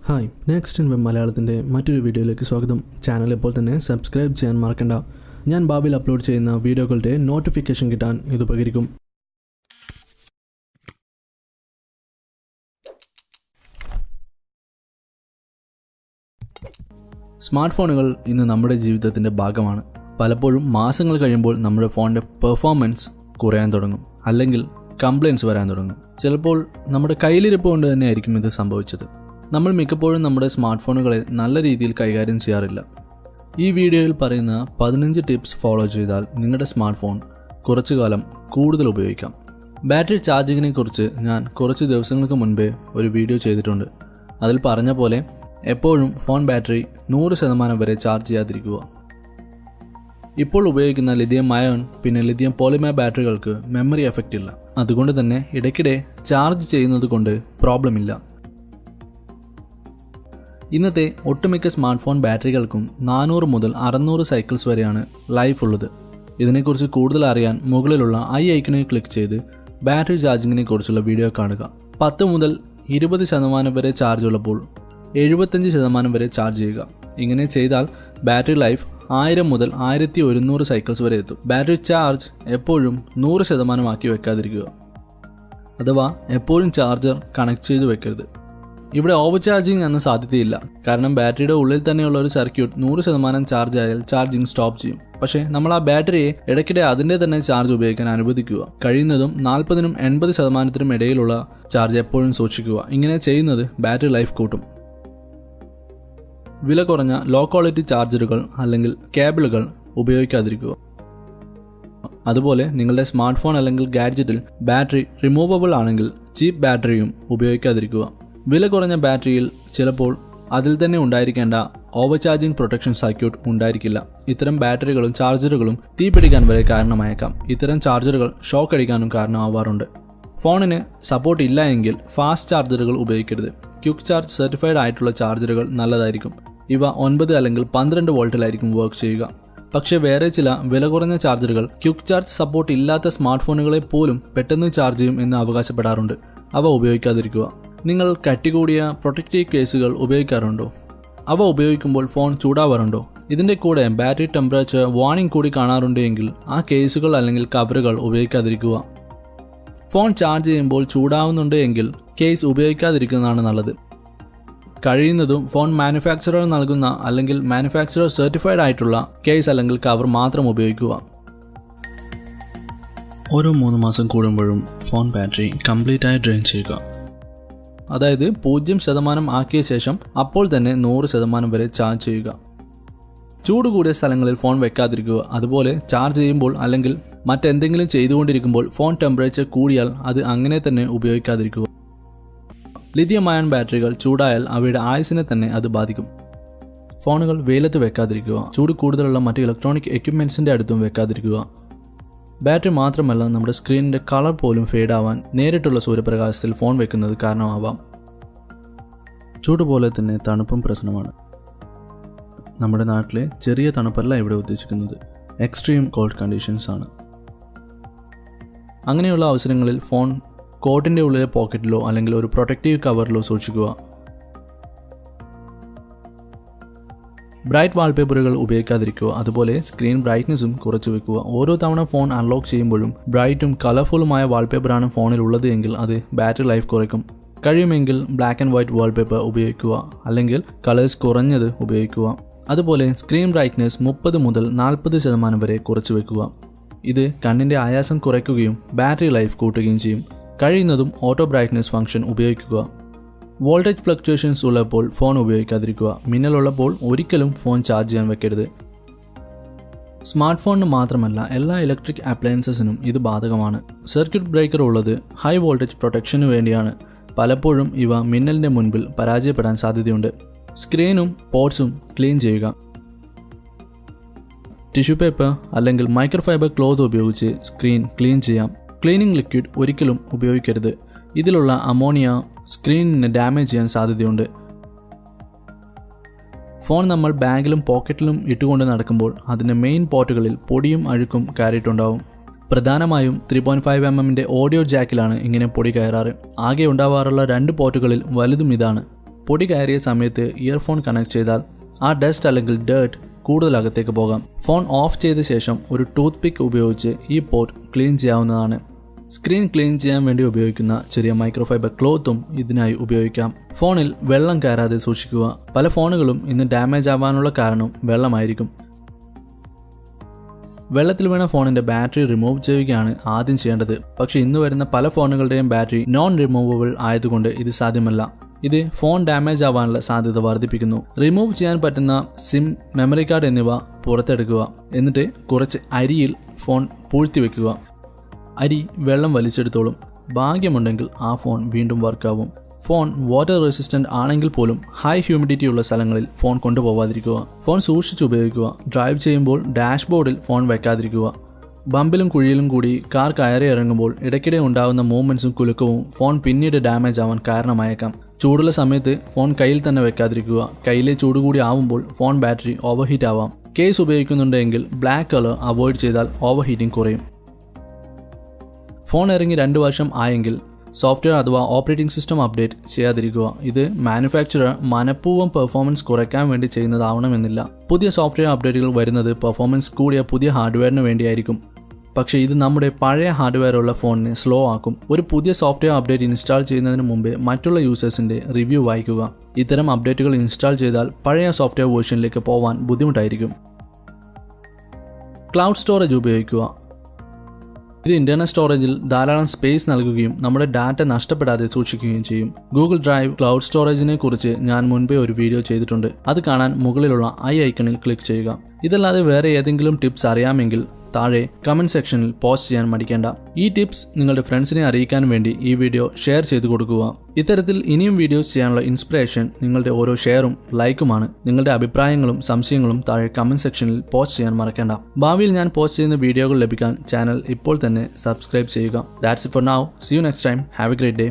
Hi, next in web മലയാളത്തിൻ്റെ മറ്റൊരു വീഡിയോയിലേക്ക് സ്വാഗതം. ചാനൽ ഇപ്പോൾ തന്നെ സബ്സ്ക്രൈബ് ചെയ്യാൻ മറക്കണ്ട. ഞാൻ ഭാവിയിൽ അപ്ലോഡ് ചെയ്യുന്ന വീഡിയോകളുടെ നോട്ടിഫിക്കേഷൻ കിട്ടാൻ ഇത് ഉപകരിക്കും. സ്മാർട്ട് ഫോണുകൾ ഇന്ന് നമ്മുടെ ജീവിതത്തിൻ്റെ ഭാഗമാണ്. പലപ്പോഴും മാസങ്ങൾ കഴിയുമ്പോൾ നമ്മുടെ ഫോണിൻ്റെ പെർഫോമൻസ് കുറയാൻ തുടങ്ങും, അല്ലെങ്കിൽ കംപ്ലയിൻറ്റ്സ് വരാൻ തുടങ്ങും. ചിലപ്പോൾ നമ്മുടെ കയ്യിലിരിപ്പ് കൊണ്ട് തന്നെയായിരിക്കും ഇത് സംഭവിച്ചത്. നമ്മൾ മിക്കപ്പോഴും നമ്മുടെ സ്മാർട്ട് ഫോണുകളെ നല്ല രീതിയിൽ കൈകാര്യം ചെയ്യാറില്ല. ഈ വീഡിയോയിൽ പറയുന്ന 15 ടിപ്സ് ഫോളോ ചെയ്താൽ നിങ്ങളുടെ സ്മാർട്ട് ഫോൺ കുറച്ചു കാലം കൂടുതൽ ഉപയോഗിക്കാം. ബാറ്ററി ചാർജിങ്ങിനെ കുറിച്ച് ഞാൻ കുറച്ച് ദിവസങ്ങൾക്ക് മുൻപേ ഒരു വീഡിയോ ചെയ്തിട്ടുണ്ട്. അതിൽ പറഞ്ഞ പോലെ എപ്പോഴും ഫോൺ ബാറ്ററി 100% വരെ ചാർജ് ചെയ്യാതിരിക്കുക. ഇപ്പോൾ ഉപയോഗിക്കുന്ന ലിഥിയം അയോൺ പിന്നെ ലിഥിയം പോളിമർ ബാറ്ററികൾക്ക് മെമ്മറി എഫക്റ്റ് ഇല്ല. അതുകൊണ്ട് തന്നെ ഇടയ്ക്കിടെ ചാർജ് ചെയ്യുന്നത് കൊണ്ട് പ്രോബ്ലം ഇല്ല. ഇന്നത്തെ ഒട്ടുമിക്ക സ്മാർട്ട് ഫോൺ ബാറ്ററികൾക്കും 400 മുതൽ 600 സൈക്കിൾസ് വരെയാണ് ലൈഫ് ഉള്ളത്. ഇതിനെക്കുറിച്ച് കൂടുതൽ അറിയാൻ മുകളിലുള്ള ഐ ഐക്കണിൽ ക്ലിക്ക് ചെയ്ത് ബാറ്ററി ചാർജിങ്ങിനെ കുറിച്ചുള്ള വീഡിയോ കാണുക. 10 മുതൽ 20% വരെ ചാർജ് ഉള്ളപ്പോൾ 75% വരെ ചാർജ് ചെയ്യുക. ഇങ്ങനെ ചെയ്താൽ ബാറ്ററി ലൈഫ് 1000 മുതൽ 1100 സൈക്കിൾസ് വരെ എത്തും. ബാറ്ററി ചാർജ് എപ്പോഴും 100% ആക്കി വെക്കാതിരിക്കുക, അഥവാ എപ്പോഴും ചാർജർ കണക്ട് ചെയ്ത് വെക്കരുത്. ഇവിടെ ഓവർ ചാർജിങ് എന്ന സാധ്യതയില്ല, കാരണം ബാറ്ററിയുടെ ഉള്ളിൽ തന്നെയുള്ള ഒരു സർക്യൂട്ട് 100% ചാർജ് ആയാൽ ചാർജിങ് സ്റ്റോപ്പ് ചെയ്യും. പക്ഷേ നമ്മൾ ആ ബാറ്ററിയെ ഇടയ്ക്കിടെ അതിൻ്റെ തന്നെ ചാർജ് ഉപയോഗിക്കാൻ അനുവദിക്കുക. കഴിയുന്നതും 40-നും 80%-നും ഇടയിലുള്ള ചാർജ് എപ്പോഴും സൂക്ഷിക്കുക. ഇങ്ങനെ ചെയ്യുന്നത് ബാറ്ററി ലൈഫ് കൂട്ടും. വില കുറഞ്ഞ ലോ ക്വാളിറ്റി ചാർജറുകൾ അല്ലെങ്കിൽ കേബിളുകൾ ഉപയോഗിക്കാതിരിക്കുക. അതുപോലെ നിങ്ങളുടെ സ്മാർട്ട് ഫോൺ അല്ലെങ്കിൽ ഗാഡ്ജറ്റിൽ ബാറ്ററി റിമൂവബിൾ ആണെങ്കിൽ ചീപ്പ് ബാറ്ററിയും ഉപയോഗിക്കാതിരിക്കുക. വില കുറഞ്ഞ ബാറ്ററിയിൽ ചിലപ്പോൾ അതിൽ തന്നെ ഉണ്ടായിരിക്കേണ്ട ഓവർ ചാർജിങ് പ്രൊട്ടക്ഷൻ സർക്യൂട്ട് ഉണ്ടായിരിക്കില്ല. ഇത്തരം ബാറ്ററികളും ചാർജറുകളും തീപിടിക്കാൻ വരെ കാരണമായേക്കാം. ഇത്തരം ചാർജറുകൾ ഷോക്ക് അടിക്കാനും കാരണമാവാറുണ്ട്. ഫോണിന് സപ്പോർട്ട് ഇല്ല എങ്കിൽ ഫാസ്റ്റ് ചാർജറുകൾ ഉപയോഗിക്കരുത്. ക്വിക്ക് ചാർജ് സർട്ടിഫൈഡ് ആയിട്ടുള്ള ചാർജറുകൾ നല്ലതായിരിക്കും. ഇവ 9 അല്ലെങ്കിൽ 12 വോൾട്ടിലായിരിക്കും വർക്ക് ചെയ്യുക. പക്ഷേ വേറെ ചില വില കുറഞ്ഞ ചാർജറുകൾ ക്വിക്ക് ചാർജ് സപ്പോർട്ട് ഇല്ലാത്ത സ്മാർട്ട് ഫോണുകളെ പോലും പെട്ടെന്ന് ചാർജ് ചെയ്യും എന്ന് അവകാശപ്പെടാറുണ്ട്. അവ ഉപയോഗിക്കാതിരിക്കുക. നിങ്ങൾ കട്ടികൂടിയ പ്രൊട്ടക്റ്റീവ് കേസുകൾ ഉപയോഗിക്കാറുണ്ടോ? അവ ഉപയോഗിക്കുമ്പോൾ ഫോൺ ചൂടാവാറുണ്ടോ? ഇതിൻ്റെ കൂടെ ബാറ്ററി ടെമ്പറേച്ചർ വാർണിംഗ് കൂടി കാണാറുണ്ട് എങ്കിൽ ആ കേസുകൾ അല്ലെങ്കിൽ കവറുകൾ ഉപയോഗിക്കാതിരിക്കുക. ഫോൺ ചാർജ് ചെയ്യുമ്പോൾ ചൂടാവുന്നുണ്ട് എങ്കിൽ കേസ് ഉപയോഗിക്കാതിരിക്കുന്നതാണ് നല്ലത്. കഴിയുന്നതും ഫോൺ മാനുഫാക്ചറർ നൽകുന്ന അല്ലെങ്കിൽ മാനുഫാക്ചറർ സർട്ടിഫൈഡ് ആയിട്ടുള്ള കേസ് അല്ലെങ്കിൽ കവർ മാത്രം ഉപയോഗിക്കുക. ഓരോ 3 മാസം കൂടുമ്പോഴും ഫോൺ ബാറ്ററി കംപ്ലീറ്റായി ഡ്രെയിൻ ചെയ്യുക. അതായത് 0% ആക്കിയ ശേഷം അപ്പോൾ തന്നെ 100% വരെ ചാർജ് ചെയ്യുക. ചൂട് കൂടിയ സ്ഥലങ്ങളിൽ ഫോൺ വെക്കാതിരിക്കുക. അതുപോലെ ചാർജ് ചെയ്യുമ്പോൾ അല്ലെങ്കിൽ മറ്റെന്തെങ്കിലും ചെയ്തുകൊണ്ടിരിക്കുമ്പോൾ ഫോൺ ടെമ്പറേച്ചർ കൂടിയാൽ അത് അങ്ങനെ തന്നെ ഉപയോഗിക്കാതിരിക്കുക. ലിഥിയം അയൺ ബാറ്ററികൾ ചൂടായാൽ അവയുടെ ആയുസിനെ തന്നെ അത് ബാധിക്കും. ഫോണുകൾ വെയിലത്ത് വെക്കാതിരിക്കുക. ചൂട് കൂടുതലുള്ള മറ്റ് ഇലക്ട്രോണിക് എക്യുപ്മെൻറ്റ്സിൻ്റെ അടുത്തും വെക്കാതിരിക്കുക. ബാറ്ററി മാത്രമല്ല, നമ്മുടെ സ്ക്രീനിൻ്റെ കളർ പോലും ഫെയ്ഡ് ആവാൻ നേരിട്ടുള്ള സൂര്യപ്രകാശത്തിൽ ഫോൺ വെക്കുന്നത് കാരണമാവാം. ചൂട് പോലെ തന്നെ തണുപ്പും പ്രശ്നമാണ്. നമ്മുടെ നാട്ടിലെ ചെറിയ തണുപ്പല്ല ഇവിടെ ഉദ്ദേശിക്കുന്നത്, എക്സ്ട്രീം കോൾഡ് കണ്ടീഷൻസ് ആണ്. അങ്ങനെയുള്ള അവസരങ്ങളിൽ ഫോൺ കോട്ടിൻ്റെ ഉള്ളിലെ പോക്കറ്റിലോ അല്ലെങ്കിൽ ഒരു പ്രൊട്ടക്റ്റീവ് കവറിലോ സൂക്ഷിക്കുക. ബ്രൈറ്റ് വാൾപേപ്പറുകൾ ഉപയോഗിക്കാതിരിക്കുക. അതുപോലെ സ്ക്രീൻ ബ്രൈറ്റ്നസ്സും കുറച്ച് വെക്കുക. ഓരോ തവണ ഫോൺ അൺലോക്ക് ചെയ്യുമ്പോഴും ബ്രൈറ്റും കളർഫുള്ളുമായ വാൾപേപ്പറാണ് ഫോണിൽ ഉള്ളത് എങ്കിൽ അത് ബാറ്ററി ലൈഫ് കുറയ്ക്കും. കഴിയുമെങ്കിൽ ബ്ലാക്ക് ആൻഡ് വൈറ്റ് വാൾപേപ്പർ ഉപയോഗിക്കുക, അല്ലെങ്കിൽ കളേഴ്സ് കുറഞ്ഞത് ഉപയോഗിക്കുക. അതുപോലെ സ്ക്രീൻ ബ്രൈറ്റ്നസ് 30 മുതൽ 40% വരെ കുറച്ച് വെക്കുക. ഇത് കണ്ണിൻ്റെ ആയാസം കുറയ്ക്കുകയും ബാറ്ററി ലൈഫ് കൂട്ടുകയും ചെയ്യും. കഴിയുന്നതും ഓട്ടോ ബ്രൈറ്റ്നസ് ഫംഗ്ഷൻ ഉപയോഗിക്കുക. വോൾട്ടേജ് ഫ്ലക്ച്വേഷൻസ് ഉള്ളപ്പോൾ ഫോൺ ഉപയോഗിക്കാതിരിക്കുക. മിന്നലുള്ളപ്പോൾ ഒരിക്കലും ഫോൺ ചാർജ് ചെയ്യാൻ വെക്കരുത്. സ്മാർട്ട് ഫോണിന് മാത്രമല്ല, എല്ലാ ഇലക്ട്രിക് അപ്ലയൻസസിനും ഇത് ബാധകമാണ്. സർക്യൂട്ട് ബ്രേക്കർ ഉള്ളത് ഹൈ വോൾട്ടേജ് പ്രൊട്ടക്ഷന് വേണ്ടിയാണ്. പലപ്പോഴും ഇവ മിന്നലിൻ്റെ മുൻപിൽ പരാജയപ്പെടാൻ സാധ്യതയുണ്ട്. സ്ക്രീനും പോർട്സും ക്ലീൻ ചെയ്യുക. ടിഷ്യൂ പേപ്പർ അല്ലെങ്കിൽ മൈക്രോഫൈബർ ക്ലോത്ത് ഉപയോഗിച്ച് സ്ക്രീൻ ക്ലീൻ ചെയ്യാം. ക്ലീനിങ് ലിക്വിഡ് ഒരിക്കലും ഉപയോഗിക്കരുത്. ഇതിലുള്ള അമോണിയ സ്ക്രീനിന് ഡാമേജ് ചെയ്യാൻ സാധ്യതയുണ്ട്. ഫോൺ നമ്മൾ ബാഗിലും പോക്കറ്റിലും ഇട്ടുകൊണ്ട് നടക്കുമ്പോൾ അതിൻ്റെ മെയിൻ പോർട്ടുകളിൽ പൊടിയും അഴുക്കും കയറിയിട്ടുണ്ടാവും. പ്രധാനമായും 3.5mm ഓഡിയോ ജാക്കിലാണ് ഇങ്ങനെ പൊടി കയറാറ്. ആകെ ഉണ്ടാവാറുള്ള 2 പോർട്ടുകളിൽ വലുതും ഇതാണ്. പൊടി കയറിയ സമയത്ത് ഇയർഫോൺ കണക്ട് ചെയ്താൽ ആ ഡസ്റ്റ് അല്ലെങ്കിൽ ഡേർട്ട് കൂടുതൽ അകത്തേക്ക് പോകാം. ഫോൺ ഓഫ് ചെയ്ത ശേഷം ഒരു ടൂത്ത് പിക്ക് ഉപയോഗിച്ച് ഈ പോർട്ട് ക്ലീൻ ചെയ്യാവുന്നതാണ്. സ്ക്രീൻ ക്ലീൻ ചെയ്യാൻ വേണ്ടി ഉപയോഗിക്കുന്ന ചെറിയ മൈക്രോഫൈബർ ക്ലോത്തും ഇതിനായി ഉപയോഗിക്കാം. ഫോണിൽ വെള്ളം കയറാതെ സൂക്ഷിക്കുക. പല ഫോണുകളും ഇന്ന് ഡാമേജ് ആവാനുള്ള കാരണം വെള്ളമായിരിക്കും. വെള്ളത്തിൽ വീണ ഫോണിന്റെ ബാറ്ററി റിമൂവ് ചെയ്യുകയാണ് ആദ്യം ചെയ്യേണ്ടത്. പക്ഷേ ഇന്ന് വരുന്ന പല ഫോണുകളുടെയും ബാറ്ററി നോൺ റിമൂവബിൾ ആയതുകൊണ്ട് ഇത് സാധ്യമല്ല. ഇത് ഫോൺ ഡാമേജ് ആവാനുള്ള സാധ്യത വർദ്ധിപ്പിക്കുന്നു. റിമൂവ് ചെയ്യാൻ പറ്റുന്ന സിം, മെമ്മറി കാർഡ് എന്നിവ പുറത്തെടുക്കുക. എന്നിട്ട് കുറച്ച് അരിയിൽ ഫോൺ പൂഴ്ത്തി വെക്കുക. അരി വെള്ളം വലിച്ചെടുത്തോളും. ഭാഗ്യമുണ്ടെങ്കിൽ ആ ഫോൺ വീണ്ടും വർക്കാവും. ഫോൺ വാട്ടർ റെസിസ്റ്റന്റ് ആണെങ്കിൽ പോലും ഹൈ ഹ്യൂമിഡിറ്റി ഉള്ള സ്ഥലങ്ങളിൽ ഫോൺ കൊണ്ടുപോകാതിരിക്കുക. ഫോൺ സൂക്ഷിച്ച് ഉപയോഗിക്കുക. ഡ്രൈവ് ചെയ്യുമ്പോൾ ഡാഷ്ബോർഡിൽ ഫോൺ വെക്കാതിരിക്കുക. ബമ്പിലും കുഴിയിലും കൂടി കാർ കയറി ഇറങ്ങുമ്പോൾ ഇടയ്ക്കിടെ ഉണ്ടാകുന്ന മൂവ്മെന്റ്സും കുലുക്കവും ഫോൺ പിന്നീട് ഡാമേജ് ആവാൻ കാരണമായേക്കാം. ചൂടുള്ള സമയത്ത് ഫോൺ കയ്യിൽ തന്നെ വെക്കാതിരിക്കുക. കയ്യിലെ ചൂട് കൂടി ആവുമ്പോൾ ഫോൺ ബാറ്ററി ഓവർഹീറ്റ് ആവാം. കേസ് ഉപയോഗിക്കുന്നുണ്ടെങ്കിൽ ബ്ലാക്ക് കളർ അവോയ്ഡ് ചെയ്താൽ ഓവർഹീറ്റിംഗ് കുറയും. ഫോൺ ഇറങ്ങി 2 വർഷം ആയെങ്കിൽ സോഫ്റ്റ്വെയർ അഥവാ ഓപ്പറേറ്റിംഗ് സിസ്റ്റം അപ്ഡേറ്റ് ചെയ്യാതിരിക്കുക. ഇത് മാനുഫാക്ചറർ മനഃപൂർവ്വം പെർഫോമൻസ് കുറയ്ക്കാൻ വേണ്ടി ചെയ്യുന്നതാവണമെന്നില്ല. പുതിയ സോഫ്റ്റ്വെയർ അപ്ഡേറ്റുകൾ വരുന്നത് പെർഫോമൻസ് കൂടിയ പുതിയ ഹാർഡ്വെയറിന് വേണ്ടിയായിരിക്കും. പക്ഷേ ഇത് നമ്മുടെ പഴയ ഹാർഡ്വെയർ ഉള്ള ഫോണിനെ സ്ലോ ആക്കും. ഒരു പുതിയ സോഫ്റ്റ്വെയർ അപ്ഡേറ്റ് ഇൻസ്റ്റാൾ ചെയ്യുന്നതിന് മുമ്പ് മറ്റുള്ള യൂസേഴ്സിന്റെ റിവ്യൂ വായിക്കുക. ഇത്തരം അപ്ഡേറ്റുകൾ ഇൻസ്റ്റാൾ ചെയ്താൽ പഴയ സോഫ്റ്റ്വെയർ വേർഷനിലേക്ക് പോകാൻ ബുദ്ധിമുട്ടായിരിക്കും. ക്ലൗഡ് സ്റ്റോറേജ് ഉപയോഗിക്കുക. ഇത് ഇന്റർണൽ സ്റ്റോറേജിൽ ധാരാളം സ്പേസ് നൽകുകയും നമ്മുടെ ഡാറ്റ നഷ്ടപ്പെടാതെ സൂക്ഷിക്കുകയും ചെയ്യും. ഗൂഗിൾ ഡ്രൈവ് ക്ലൗഡ് സ്റ്റോറേജിനെ കുറിച്ച് ഞാൻ മുൻപേ ഒരു വീഡിയോ ചെയ്തിട്ടുണ്ട്. അത് കാണാൻ മുകളിലുള്ള ഐക്കണിൽ ക്ലിക്ക് ചെയ്യുക. ഇതല്ലാതെ വേറെ ഏതെങ്കിലും ടിപ്സ് അറിയാമെങ്കിൽ താഴെ കമന്റ് സെക്ഷനിൽ പോസ്റ്റ് ചെയ്യാൻ മടിക്കേണ്ട. ഈ ടിപ്സ് നിങ്ങളുടെ ഫ്രണ്ട്സിനെ അറിയിക്കാൻ വേണ്ടി ഈ വീഡിയോ ഷെയർ ചെയ്ത് കൊടുക്കുക. ഇത്തരത്തിൽ ഇനിയും വീഡിയോസ് ചെയ്യാനുള്ള ഇൻസ്പിറേഷൻ നിങ്ങളുടെ ഓരോ ഷെയറും ലൈക്കുമാണ്. നിങ്ങളുടെ അഭിപ്രായങ്ങളും സംശയങ്ങളും താഴെ കമന്റ് സെക്ഷനിൽ പോസ്റ്റ് ചെയ്യാൻ മറക്കേണ്ട. ഭാവിയിൽ ഞാൻ പോസ്റ്റ് ചെയ്യുന്ന വീഡിയോകൾ ലഭിക്കാൻ ചാനൽ ഇപ്പോൾ തന്നെ സബ്സ്ക്രൈബ് ചെയ്യുക. That's it for now. See you next time. Have a great day.